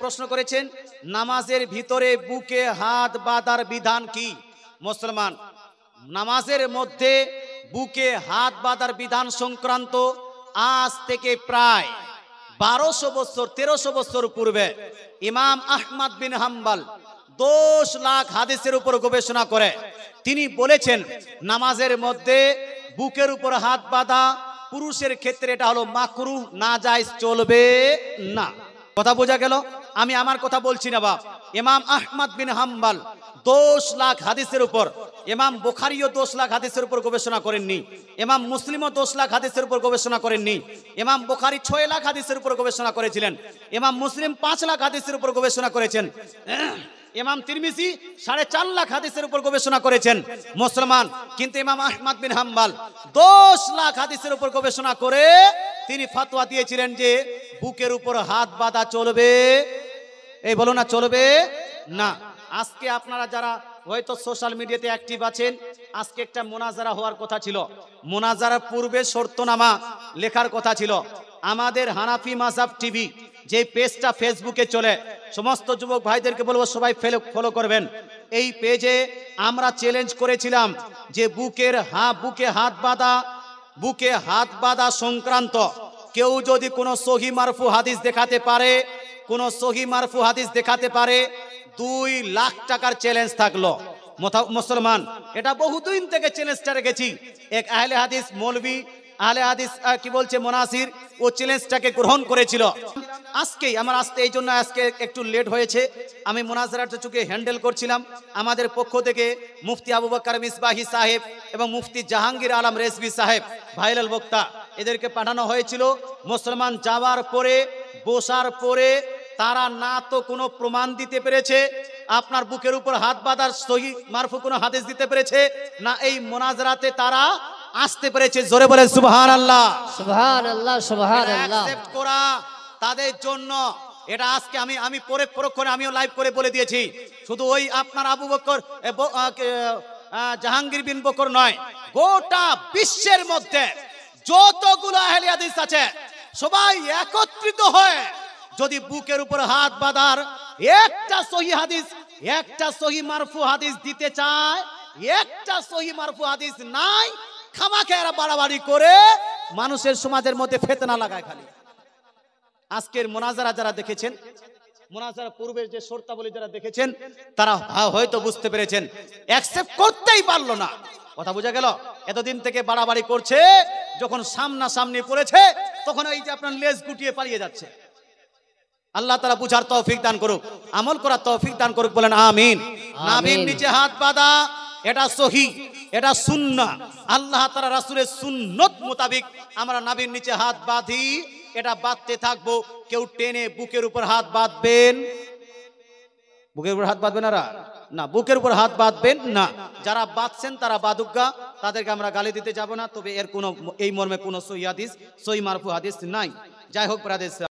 প্রশ্ন করেছেন, নামাজের ভিতরে বুকে হাত বাঁধার বিধান কি? মুসলমান, নামাজের মধ্যে বুকে হাত বাঁধার বিধান সংক্রান্ত আজ থেকে প্রায় 1200 বছর 1300 বছর পূর্বে ইমাম আহমদ বিন হাম্বল 10 লাখ হাদিসের উপর গবেষণা করে তিনি বলেছেন, নামাজের মধ্যে বুকের উপর হাত বাঁধা পুরুষের ক্ষেত্রে এটা হলো মাকরুহ, নাজায়েজ, চলবে না। কথা বোঝা গেল? আমি আমার কথা বলছি না বাপ। ইমাম আহমদ বিন হাম্বল 10 লাখ হাদিসের উপর, ইমাম বুখারীও 10 লাখ হাদিসের উপর গবেষণা করেননি, ইমাম মুসলিমও 10 লাখ হাদিসের উপর গবেষণা করেননি। ইমাম বুখারী 6 লাখ হাদিসের উপর গবেষণা করেছিলেন, ইমাম মুসলিম 5 লাখ হাদিসের উপর গবেষণা করেছেন, ইমাম তিরমিজি 4.5 লাখ হাদিসের উপর গবেষণা করেছেন। মুসলমান, কিন্তু ইমাম আহমদ বিন হাম্বল 10 লাখ হাদিসের উপর গবেষণা করে তিনি ফতোয়া দিয়েছিলেন যে বুকের উপর হাত বাঁধা চলবে, এই বলো না, চলবে না। আজকে আপনারা যারা হয়তো সোশ্যাল মিডিয়াতে অ্যাক্টিভ আছেন, আজকে একটা মোনাজারা হওয়ার কথা ছিল, মোনাজারার পূর্বে শর্তনামা লেখার কথা ছিল। আমাদের হানাফি মাযহাব টিভি যে পেজটা ফেসবুকে চলে, সমস্ত যুবক ভাইদেরকে বলবো সবাই ফলো করবেন। এই পেজে আমরা চ্যালেঞ্জ করেছিলাম যে বুকে হাত বাঁধা সংক্রান্ত কেউ যদি কোনো সহি মারফু হাদিস দেখাতে পারে, কোনো সহি মারফু হাদিস দেখাতে পারে, 2 লাখ টাকার চ্যালেঞ্জ থাকলো। মুসলমান, এটা বহুদিন থেকে চ্যালেঞ্জটা রেখেছি। এক আহলে হাদিস মৌলভী, আহলে হাদিস কি বলছে, মুনাসির, ও চ্যালেঞ্জটাকে গ্রহণ করেছিল। আজকেই আমার আসতে এই জন্য আজকে একটু লেট হয়েছে। আমি মুনাজারাটা চুকে হ্যান্ডেল করছিলাম। আমাদের পক্ষ থেকে মুফতি আবু বকর মিসবাহি সাহেব এবং মুফতি জাহাঙ্গীর আলম রেজভী সাহেব, ভাইরাল বক্তা, এদেরকে পাঠানো হয়েছিল। মুসলমান যাওয়ার পরে, বসার পরে তারা না তো কোনো প্রমাণ দিতে পেরেছে, আপনার বুকের উপর হাত বাঁধার সহি মারফু কোনো হাদিস দিতে পেরেছে না, এই মুনাজারাতে তারা আসতে পেরেছে। জোরে বলেন সুবহানাল্লাহ, সুবহানাল্লাহ, সুবহানাল্লাহ। অ্যাকসেপ্ট করা তাদের জন্য এটা আজকে আমি পরক্ষণে আমিও লাইভ করে বলে দিয়েছি। শুধু ওই আপনার আবু বকর জাহাঙ্গীর বিন বকর নয়, গোটা বিশ্বের মধ্যে যতগুলো আহলে হাদিস আছে সবাই একত্রিত হয়ে যদি বুকের উপর হাত বাঁধার একটা সহি হাদিস, একটা সহি মারফু হাদিস দিতে চায়, একটা সহি মারফু হাদিস নাই, খামাখা এরা বাড়াবাড়ি করে মানুষের সমাজের মধ্যে ফিতনা লাগায় খালি। আজকের মোনাজারা যারা দেখেছেন, মোনাজারা পূর্বের যে শর্তাবলী যারা দেখেছেন, তারা হয়তো বুঝতে পেরেছেন, অ্যাকসেপ্ট করতেই পারলো না। কথা বোঝা গেল? এতদিন থেকে বাড়াবাড়ি করছে, যখন সামনাসামনি পড়েছে তখন এই যে আপনার লেজ গুটিয়ে পালিয়ে যাচ্ছে। আল্লাহ তাআলা বুঝার তৌফিক দান করুক, আমল করার তৌফিক দান করুক, বলেন আমিন। নাভির নিচে হাত বাঁধা এটা সহি, এটা সুন্নাহ। আল্লাহ তাআলা রাসূলের সুন্নত মোতাবেক আমরা নাভির নিচে হাত বাঁধি, এটা বাঁধতে থাকবো। কেউ টেনে বুকের উপর হাত বাঁধবেন, বুকের উপর হাত বাঁধবেন না, বুকের উপর হাত বাঁধবেন না। যারা বাঁধছেন তারা বাদুগা, তাদেরকে আমরা গালি দিতে যাব না। তবে এর কোনো এই মর্মে কোনো সহি হাদিস, সহি মারফু হাদিস নাই। যাই হোক ব্রাদার্স।